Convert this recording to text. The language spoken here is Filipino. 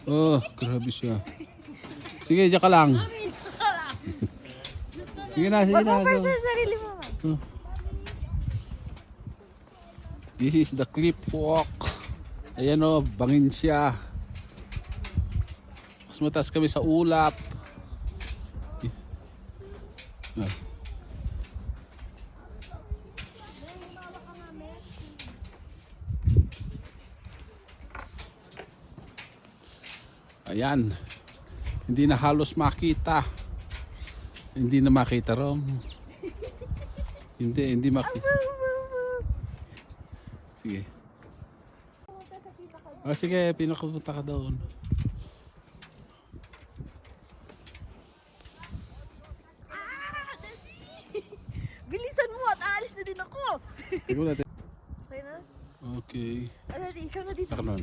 Oh, grabe siya. Sige, diyan ka lang. Sige na, sige na. Mag-offer sa sarili mo. Oh. This is the cliff walk. Ayan o, bangin siya. Mas mataas kami sa ulap. Ah. Ayan. Hindi na halos makita. Hindi na makita Rom. Hindi makita. Sige. Oh, sige, pinapunta ka doon. Bilisan mo at aalis na din ako. Tingnan natin. Okay na? Okay. Daddy, ikaw na dito. Taka nun.